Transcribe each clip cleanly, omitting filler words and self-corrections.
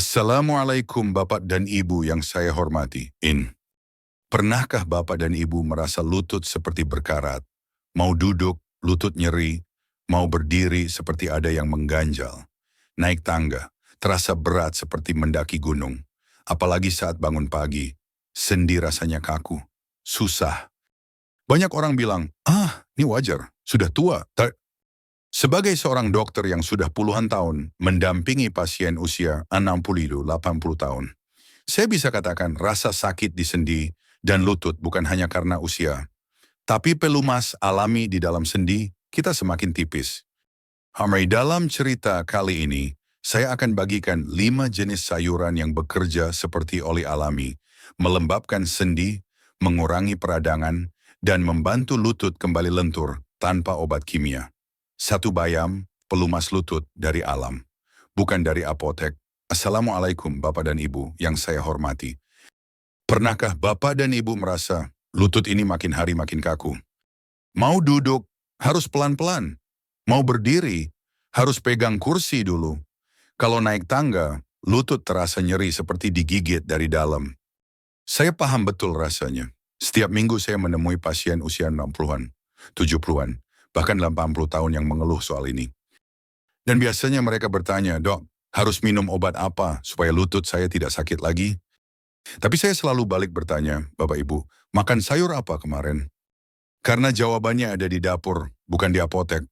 Assalamualaikum Bapak dan Ibu yang saya hormati. Pernahkah Bapak dan Ibu merasa lutut seperti berkarat? Mau duduk, lutut nyeri. Mau berdiri seperti ada yang mengganjal. Naik tangga, terasa berat seperti mendaki gunung. Apalagi saat bangun pagi, sendi rasanya kaku, susah. Banyak orang bilang, ini wajar, sudah tua. Sebagai seorang dokter yang sudah puluhan tahun mendampingi pasien usia 60-80 tahun, saya bisa katakan rasa sakit di sendi dan lutut bukan hanya karena usia, tapi pelumas alami di dalam sendi kita semakin tipis. Dalam cerita kali ini, saya akan bagikan 5 jenis sayuran yang bekerja seperti oli alami, melembabkan sendi, mengurangi peradangan, dan membantu lutut kembali lentur tanpa obat kimia. 1 bayam, pelumas lutut dari alam, bukan dari apotek. Assalamualaikum Bapak dan Ibu yang saya hormati. Pernahkah Bapak dan Ibu merasa lutut ini makin hari makin kaku? Mau duduk, harus pelan-pelan. Mau berdiri, harus pegang kursi dulu. Kalau naik tangga, lutut terasa nyeri seperti digigit dari dalam. Saya paham betul rasanya. Setiap minggu saya menemui pasien usia 60-an, 70-an, bahkan 80 tahun yang mengeluh soal ini. Dan biasanya mereka bertanya, "Dok, harus minum obat apa supaya lutut saya tidak sakit lagi?" Tapi saya selalu balik bertanya, "Bapak Ibu, makan sayur apa kemarin?" Karena jawabannya ada di dapur, bukan di apotek.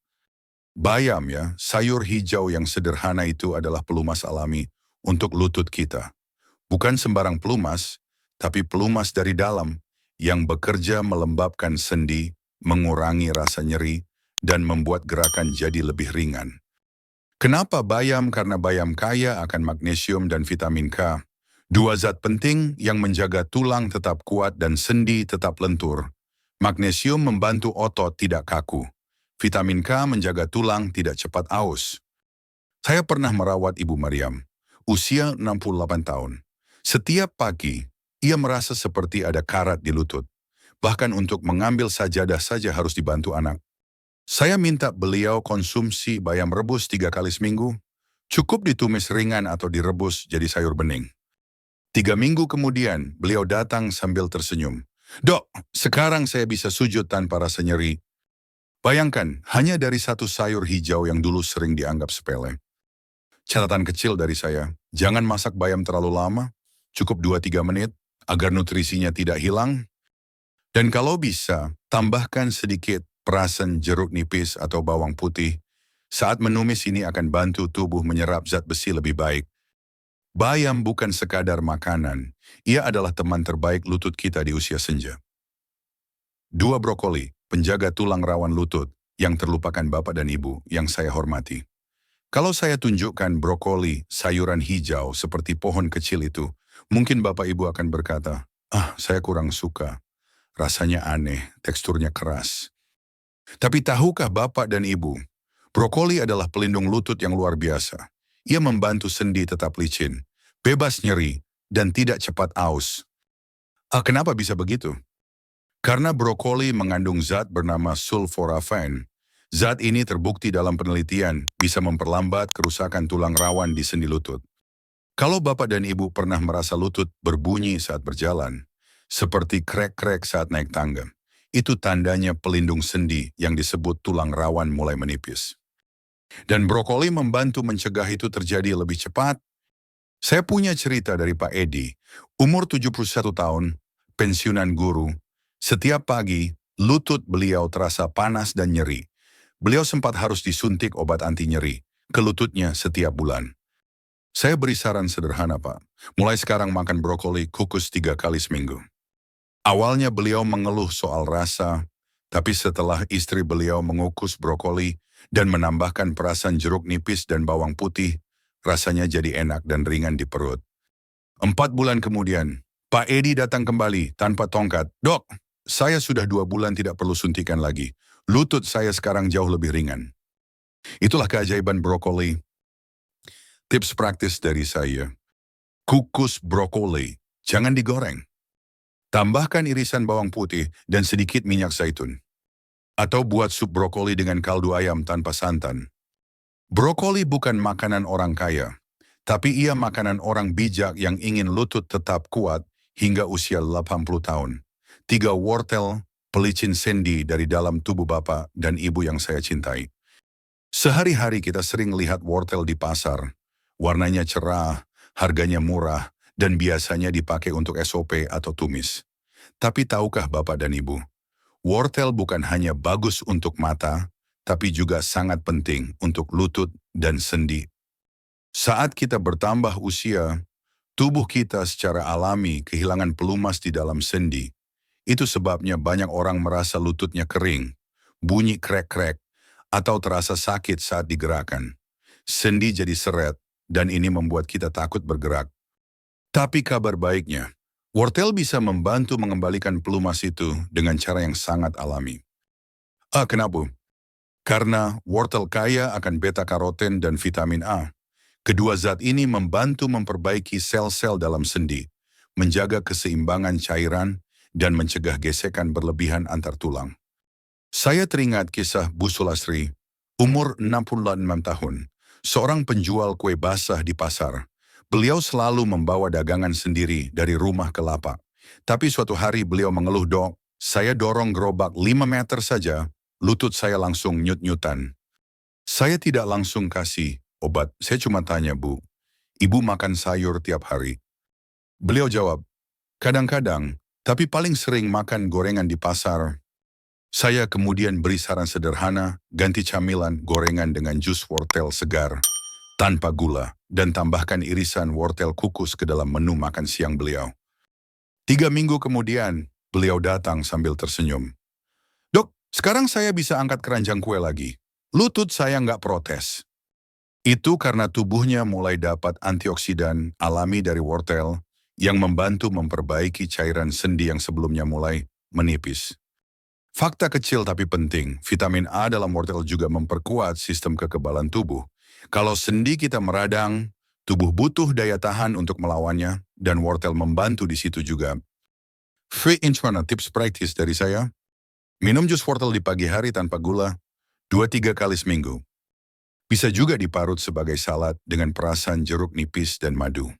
Bayam ya, sayur hijau yang sederhana itu adalah pelumas alami untuk lutut kita. Bukan sembarang pelumas, tapi pelumas dari dalam yang bekerja melembabkan sendi, mengurangi rasa nyeri, dan membuat gerakan jadi lebih ringan. Kenapa bayam? Karena bayam kaya akan magnesium dan vitamin K. 2 zat penting yang menjaga tulang tetap kuat dan sendi tetap lentur. Magnesium membantu otot tidak kaku. Vitamin K menjaga tulang tidak cepat aus. Saya pernah merawat Ibu Mariam, usia 68 tahun. Setiap pagi, ia merasa seperti ada karat di lutut. Bahkan untuk mengambil sajadah saja harus dibantu anak. Saya minta beliau konsumsi bayam rebus 3 kali seminggu. Cukup ditumis ringan atau direbus jadi sayur bening. 3 minggu kemudian, beliau datang sambil tersenyum. "Dok, sekarang saya bisa sujud tanpa rasa nyeri." Bayangkan, hanya dari 1 sayur hijau yang dulu sering dianggap sepele. Catatan kecil dari saya, jangan masak bayam terlalu lama, cukup 2-3 menit, agar nutrisinya tidak hilang. Dan kalau bisa, tambahkan sedikit perasan jeruk nipis atau bawang putih. Saat menumis ini akan bantu tubuh menyerap zat besi lebih baik. Bayam bukan sekadar makanan, ia adalah teman terbaik lutut kita di usia senja. 2 brokoli, penjaga tulang rawan lutut, yang terlupakan Bapak dan Ibu yang saya hormati. Kalau saya tunjukkan brokoli, sayuran hijau seperti pohon kecil itu, mungkin Bapak Ibu akan berkata, saya kurang suka. Rasanya aneh, teksturnya keras. Tapi tahukah Bapak dan Ibu, brokoli adalah pelindung lutut yang luar biasa. Ia membantu sendi tetap licin, bebas nyeri, dan tidak cepat aus. Kenapa bisa begitu? Karena brokoli mengandung zat bernama sulforaphane. Zat ini terbukti dalam penelitian bisa memperlambat kerusakan tulang rawan di sendi lutut. Kalau Bapak dan Ibu pernah merasa lutut berbunyi saat berjalan, seperti krek-krek saat naik tangga, itu tandanya pelindung sendi yang disebut tulang rawan mulai menipis. Dan brokoli membantu mencegah itu terjadi lebih cepat. Saya punya cerita dari Pak Edi, umur 71 tahun, pensiunan guru. Setiap pagi, lutut beliau terasa panas dan nyeri. Beliau sempat harus disuntik obat anti nyeri ke lututnya setiap bulan. Saya beri saran sederhana, Pak. Mulai sekarang makan brokoli kukus 3 kali seminggu. Awalnya beliau mengeluh soal rasa, tapi setelah istri beliau mengukus brokoli dan menambahkan perasan jeruk nipis dan bawang putih, rasanya jadi enak dan ringan di perut. 4 bulan kemudian, Pak Edi datang kembali tanpa tongkat. "Dok, saya sudah 2 bulan tidak perlu suntikan lagi. Lutut saya sekarang jauh lebih ringan." Itulah keajaiban brokoli. Tips praktis dari saya. Kukus brokoli, jangan digoreng. Tambahkan irisan bawang putih dan sedikit minyak zaitun. Atau buat sup brokoli dengan kaldu ayam tanpa santan. Brokoli bukan makanan orang kaya, Tapi ia makanan orang bijak yang ingin lutut tetap kuat hingga usia 80 tahun. 3 wortel, pelicin sendi dari dalam tubuh bapak dan ibu yang saya cintai. Sehari-hari kita sering lihat wortel di pasar. Warnanya cerah, harganya murah, dan biasanya dipakai untuk SOP atau tumis. Tapi tahukah bapak dan ibu, wortel bukan hanya bagus untuk mata, tapi juga sangat penting untuk lutut dan sendi. Saat kita bertambah usia, tubuh kita secara alami kehilangan pelumas di dalam sendi. Itu sebabnya banyak orang merasa lututnya kering, bunyi krek-krek, atau terasa sakit saat digerakkan. Sendi jadi seret, dan ini membuat kita takut bergerak. Tapi kabar baiknya, wortel bisa membantu mengembalikan pelumas itu dengan cara yang sangat alami. Kenapa? Karena wortel kaya akan beta-karoten dan vitamin A. Kedua zat ini membantu memperbaiki sel-sel dalam sendi, menjaga keseimbangan cairan, dan mencegah gesekan berlebihan antar tulang. Saya teringat kisah Bu Sulasri, umur 66 tahun, seorang penjual kue basah di pasar. Beliau selalu membawa dagangan sendiri dari rumah ke lapak. Tapi suatu hari beliau mengeluh, "Dok, saya dorong gerobak 5 meter saja, lutut saya langsung nyut-nyutan." Saya tidak langsung kasih obat, saya cuma tanya, "Bu, ibu makan sayur tiap hari?" Beliau jawab, "Kadang-kadang, tapi paling sering makan gorengan di pasar." Saya kemudian beri saran sederhana, ganti camilan gorengan dengan jus wortel segar, tanpa gula, dan tambahkan irisan wortel kukus ke dalam menu makan siang beliau. 3 minggu kemudian, beliau datang sambil tersenyum. "Dok, sekarang saya bisa angkat keranjang kue lagi. Lutut saya nggak protes." Itu karena tubuhnya mulai dapat antioksidan alami dari wortel yang membantu memperbaiki cairan sendi yang sebelumnya mulai menipis. Fakta kecil tapi penting, vitamin A dalam wortel juga memperkuat sistem kekebalan tubuh. Kalau sendi kita meradang, tubuh butuh daya tahan untuk melawannya, dan wortel membantu di situ juga. Free internal tips praktis dari saya, minum jus wortel di pagi hari tanpa gula, 2-3 kali seminggu. Bisa juga diparut sebagai salad dengan perasan jeruk nipis dan madu.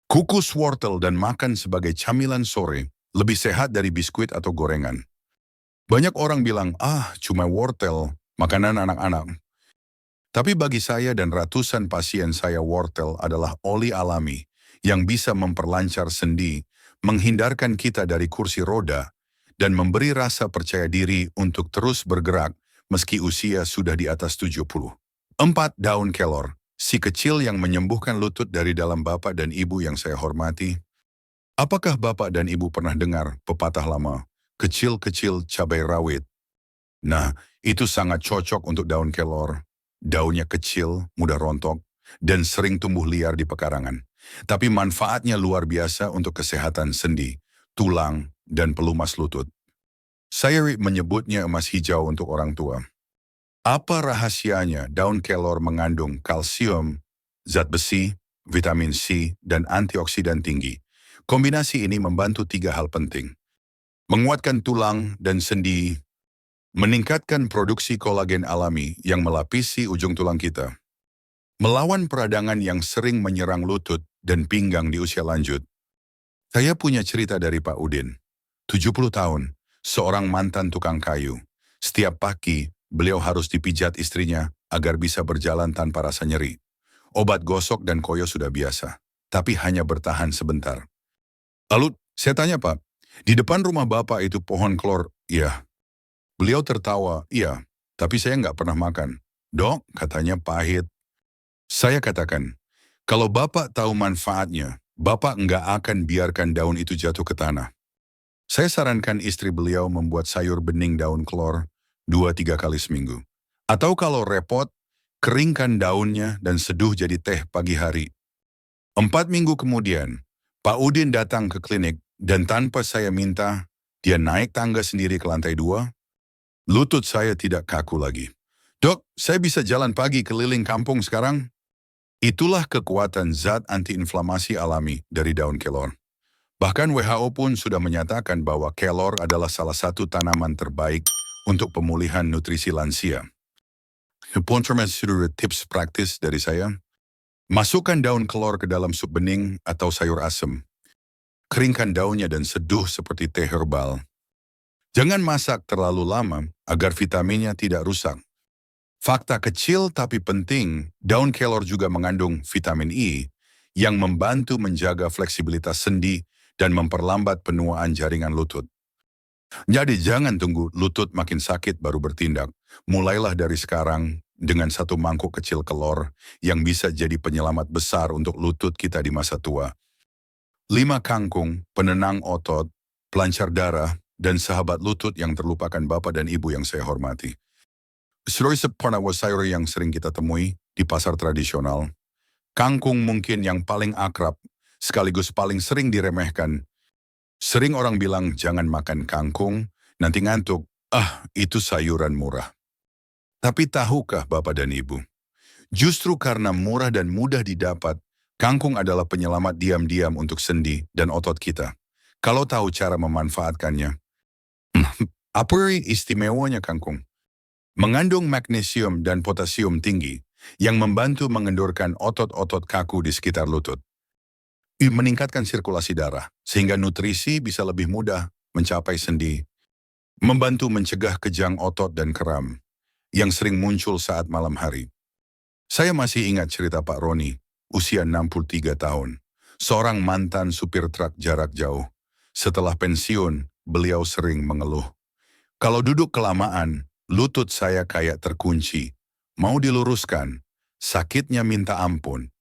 Kukus wortel dan makan sebagai camilan sore lebih sehat dari biskuit atau gorengan. Banyak orang bilang, cuma wortel, makanan anak-anak. Tapi bagi saya dan ratusan pasien saya, wortel adalah oli alami yang bisa memperlancar sendi, menghindarkan kita dari kursi roda, dan memberi rasa percaya diri untuk terus bergerak meski usia sudah di atas 70. 4. Daun kelor, si kecil yang menyembuhkan lutut dari dalam bapak dan ibu yang saya hormati. Apakah bapak dan ibu pernah dengar pepatah lama, kecil-kecil cabai rawit? Nah, itu sangat cocok untuk daun kelor. Daunnya kecil, mudah rontok, dan sering tumbuh liar di pekarangan. Tapi manfaatnya luar biasa untuk kesehatan sendi, tulang, dan pelumas lutut. Saya menyebutnya emas hijau untuk orang tua. Apa rahasianya daun kelor mengandung kalsium, zat besi, vitamin C, dan antioksidan tinggi? Kombinasi ini membantu 3 hal penting. Menguatkan tulang dan sendi, meningkatkan produksi kolagen alami yang melapisi ujung tulang kita, melawan peradangan yang sering menyerang lutut dan pinggang di usia lanjut. Saya punya cerita dari Pak Udin, 70 tahun, seorang mantan tukang kayu. Setiap pagi, beliau harus dipijat istrinya agar bisa berjalan tanpa rasa nyeri. Obat gosok dan koyo sudah biasa, tapi hanya bertahan sebentar. Lalu, saya tanya, "Pak, di depan rumah Bapak itu pohon kelor?" "Iya." Beliau tertawa, "Iya, tapi saya nggak pernah makan." "Dok," katanya, "pahit." Saya katakan, "Kalau Bapak tahu manfaatnya, Bapak nggak akan biarkan daun itu jatuh ke tanah." Saya sarankan istri beliau membuat sayur bening daun kelor 2-3 kali seminggu. Atau kalau repot, keringkan daunnya dan seduh jadi teh pagi hari. 4 minggu kemudian, Pak Udin datang ke klinik dan tanpa saya minta, dia naik tangga sendiri ke lantai 2. Lutut saya tidak kaku lagi. "Dok, saya bisa jalan pagi keliling kampung sekarang." Itulah kekuatan zat antiinflamasi alami dari daun kelor. Bahkan WHO pun sudah menyatakan bahwa kelor adalah salah satu tanaman terbaik untuk pemulihan nutrisi lansia. Tips praktis dari saya. Masukkan daun kelor ke dalam sup bening atau sayur asem. Keringkan daunnya dan seduh seperti teh herbal. Jangan masak terlalu lama agar vitaminnya tidak rusak. Fakta kecil tapi penting, daun kelor juga mengandung vitamin E yang membantu menjaga fleksibilitas sendi dan memperlambat penuaan jaringan lutut. Jadi jangan tunggu lutut makin sakit baru bertindak. Mulailah dari sekarang dengan satu mangkuk kecil kelor yang bisa jadi penyelamat besar untuk lutut kita di masa tua. 5 kangkung, penenang otot, pelancar darah, dan sahabat lutut yang terlupakan Bapak dan Ibu yang saya hormati. Seluruh sayur yang sering kita temui di pasar tradisional. Kangkung mungkin yang paling akrab, sekaligus paling sering diremehkan. Sering orang bilang jangan makan kangkung, nanti ngantuk. Itu sayuran murah. Tapi tahukah Bapak dan Ibu? Justru karena murah dan mudah didapat, kangkung adalah penyelamat diam-diam untuk sendi dan otot kita. Kalau tahu cara memanfaatkannya. Apa istimewanya kangkung? Mengandung magnesium dan potasium tinggi yang membantu mengendurkan otot-otot kaku di sekitar lutut. Meningkatkan sirkulasi darah, sehingga nutrisi bisa lebih mudah mencapai sendi. Membantu mencegah kejang otot dan kram yang sering muncul saat malam hari. Saya masih ingat cerita Pak Roni, usia 63 tahun. Seorang mantan supir truk jarak jauh. Setelah pensiun, beliau sering mengeluh. Kalau duduk kelamaan, lutut saya kayak terkunci. Mau diluruskan, sakitnya minta ampun.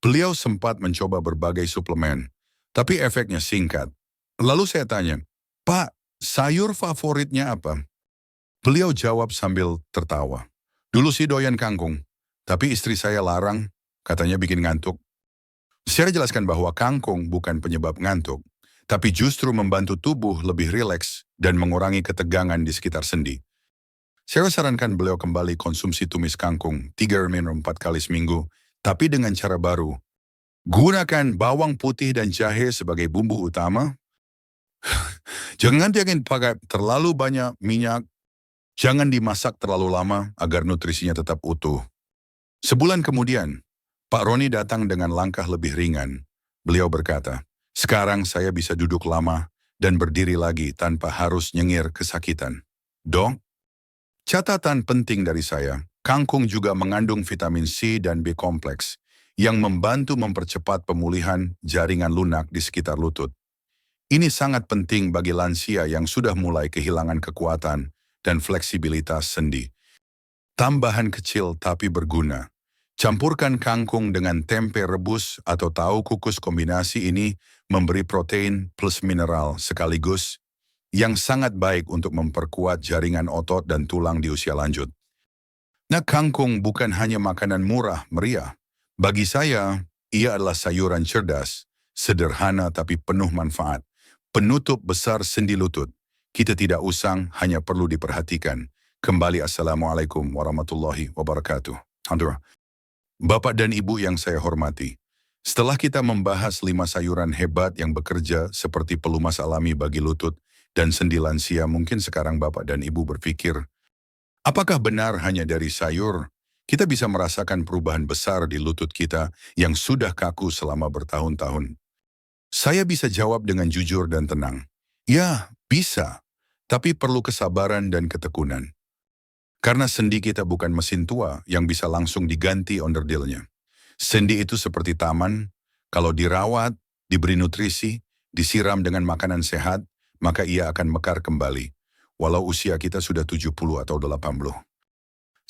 Beliau sempat mencoba berbagai suplemen, tapi efeknya singkat. Lalu saya tanya, Pak, sayur favoritnya apa? Beliau jawab sambil tertawa. Dulu sih doyan kangkung, tapi istri saya larang, katanya bikin ngantuk. Saya jelaskan bahwa kangkung bukan penyebab ngantuk, tapi justru membantu tubuh lebih rileks dan mengurangi ketegangan di sekitar sendi. Saya sarankan beliau kembali konsumsi tumis kangkung 3-4 kali seminggu, tapi dengan cara baru. Gunakan bawang putih dan jahe sebagai bumbu utama. Jangan pakai terlalu banyak minyak. Jangan dimasak terlalu lama agar nutrisinya tetap utuh. Sebulan kemudian, Pak Roni datang dengan langkah lebih ringan. Beliau berkata, sekarang saya bisa duduk lama dan berdiri lagi tanpa harus nyengir kesakitan. Dong, catatan penting dari saya, kangkung juga mengandung vitamin C dan B kompleks yang membantu mempercepat pemulihan jaringan lunak di sekitar lutut. Ini sangat penting bagi lansia yang sudah mulai kehilangan kekuatan dan fleksibilitas sendi. Tambahan kecil tapi berguna. Campurkan kangkung dengan tempe rebus atau tahu kukus. Kombinasi ini memberi protein plus mineral sekaligus yang sangat baik untuk memperkuat jaringan otot dan tulang di usia lanjut. Nah, kangkung bukan hanya makanan murah meriah. Bagi saya, ia adalah sayuran cerdas, sederhana tapi penuh manfaat. Penutup besar sendi lutut. Kita tidak usang, hanya perlu diperhatikan. Kembali Assalamualaikum warahmatullahi wabarakatuh. Bapak dan Ibu yang saya hormati, setelah kita membahas 5 sayuran hebat yang bekerja seperti pelumas alami bagi lutut dan sendi lansia, mungkin sekarang Bapak dan Ibu berpikir, apakah benar hanya dari sayur kita bisa merasakan perubahan besar di lutut kita yang sudah kaku selama bertahun-tahun? Saya bisa jawab dengan jujur dan tenang. Ya, bisa, tapi perlu kesabaran dan ketekunan. Karena sendi kita bukan mesin tua yang bisa langsung diganti onderdilnya. Sendi itu seperti taman, kalau dirawat, diberi nutrisi, disiram dengan makanan sehat, maka ia akan mekar kembali, walau usia kita sudah 70 atau 80.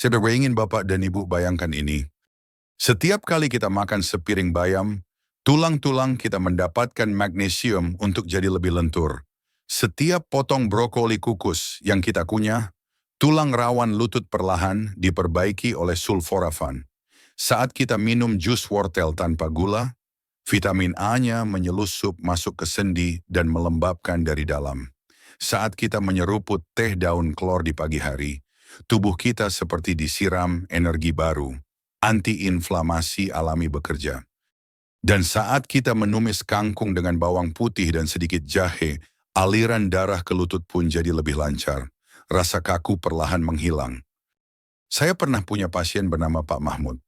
Saya ingin Bapak dan Ibu bayangkan ini. Setiap kali kita makan sepiring bayam, tulang-tulang kita mendapatkan magnesium untuk jadi lebih lentur. Setiap potong brokoli kukus yang kita kunyah, tulang rawan lutut perlahan diperbaiki oleh sulforafan. Saat kita minum jus wortel tanpa gula, vitamin A-nya menyelusup masuk ke sendi dan melembabkan dari dalam. Saat kita menyeruput teh daun kelor di pagi hari, tubuh kita seperti disiram energi baru, anti-inflamasi alami bekerja. Dan saat kita menumis kangkung dengan bawang putih dan sedikit jahe, aliran darah ke lutut pun jadi lebih lancar. Rasa kaku perlahan menghilang. Saya pernah punya pasien bernama Pak Mahmud.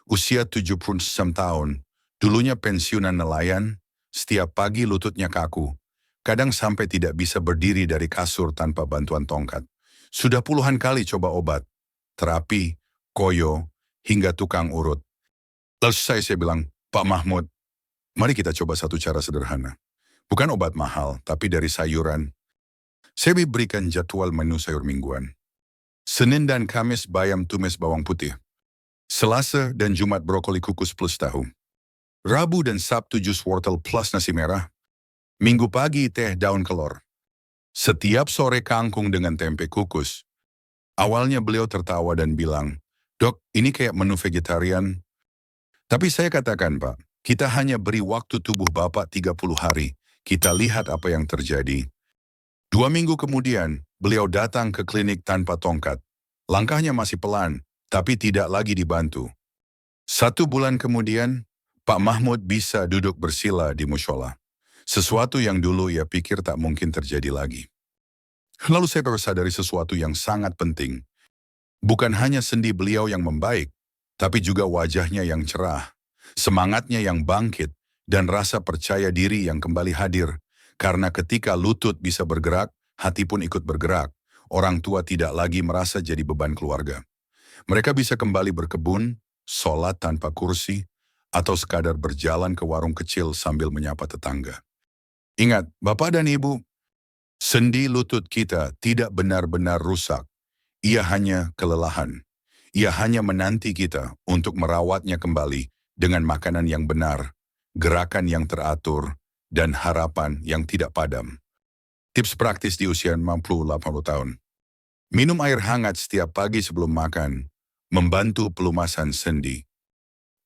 Usia 76 tahun, dulunya pensiunan nelayan, setiap pagi lututnya kaku. Kadang sampai tidak bisa berdiri dari kasur tanpa bantuan tongkat. Sudah puluhan kali coba obat, terapi, koyo, hingga tukang urut. Lalu saya bilang, Pak Mahmud, mari kita coba satu cara sederhana. Bukan obat mahal, tapi dari sayuran. Saya berikan jadwal menu sayur mingguan. Senin dan Kamis bayam tumis bawang putih. Selasa dan Jumat brokoli kukus plus tahu. Rabu dan Sabtu jus wortel plus nasi merah. Minggu pagi teh daun kelor. Setiap sore kangkung dengan tempe kukus. Awalnya beliau tertawa dan bilang, Dok, ini kayak menu vegetarian. Tapi saya katakan, Pak, kita hanya beri waktu tubuh Bapak 30 hari. Kita lihat apa yang terjadi. 2 minggu kemudian, beliau datang ke klinik tanpa tongkat. Langkahnya masih pelan, tapi tidak lagi dibantu. 1 bulan kemudian, Pak Mahmud bisa duduk bersila di mushola. Sesuatu yang dulu ia pikir tak mungkin terjadi lagi. Lalu saya baru sadari sesuatu yang sangat penting. Bukan hanya sendi beliau yang membaik, tapi juga wajahnya yang cerah, semangatnya yang bangkit, dan rasa percaya diri yang kembali hadir. Karena ketika lutut bisa bergerak, hati pun ikut bergerak. Orang tua tidak lagi merasa jadi beban keluarga. Mereka bisa kembali berkebun, sholat tanpa kursi, atau sekadar berjalan ke warung kecil sambil menyapa tetangga. Ingat, Bapak dan Ibu, sendi lutut kita tidak benar-benar rusak. Ia hanya kelelahan. Ia hanya menanti kita untuk merawatnya kembali dengan makanan yang benar, gerakan yang teratur, dan harapan yang tidak padam. Tips praktis di usia 60-80 tahun. Minum air hangat setiap pagi sebelum makan, membantu pelumasan sendi.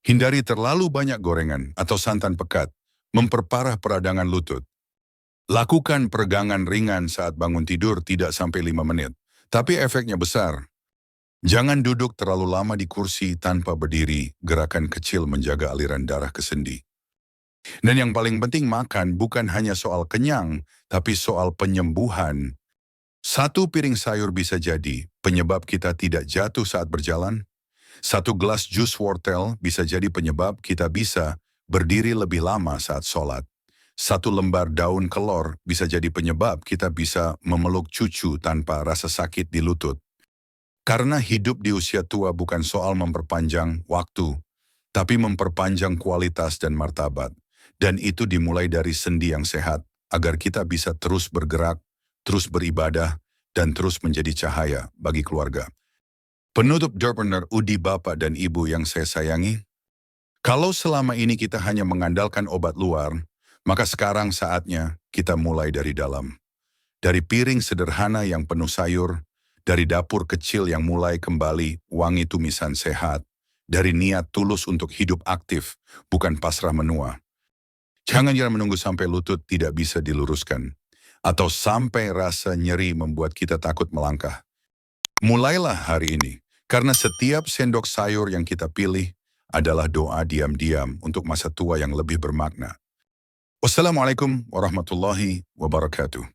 Hindari terlalu banyak gorengan atau santan pekat, memperparah peradangan lutut. Lakukan peregangan ringan saat bangun tidur tidak sampai 5 menit, tapi efeknya besar. Jangan duduk terlalu lama di kursi tanpa berdiri, gerakan kecil menjaga aliran darah ke sendi. Dan yang paling penting makan bukan hanya soal kenyang, tapi soal penyembuhan. 1 piring sayur bisa jadi penyebab kita tidak jatuh saat berjalan. 1 gelas jus wortel bisa jadi penyebab kita bisa berdiri lebih lama saat sholat. 1 lembar daun kelor bisa jadi penyebab kita bisa memeluk cucu tanpa rasa sakit di lutut. Karena hidup di usia tua bukan soal memperpanjang waktu, tapi memperpanjang kualitas dan martabat. Dan itu dimulai dari sendi yang sehat, agar kita bisa terus bergerak, terus beribadah, dan terus menjadi cahaya bagi keluarga. Penutup Entrepreneur Udi, Bapak dan Ibu yang saya sayangi, kalau selama ini kita hanya mengandalkan obat luar, maka sekarang saatnya kita mulai dari dalam. Dari piring sederhana yang penuh sayur, dari dapur kecil yang mulai kembali wangi tumisan sehat, dari niat tulus untuk hidup aktif, bukan pasrah menua. Jangan menunggu sampai lutut tidak bisa diluruskan, atau sampai rasa nyeri membuat kita takut melangkah. Mulailah hari ini, karena setiap sendok sayur yang kita pilih adalah doa diam-diam untuk masa tua yang lebih bermakna. Wassalamualaikum warahmatullahi wabarakatuh.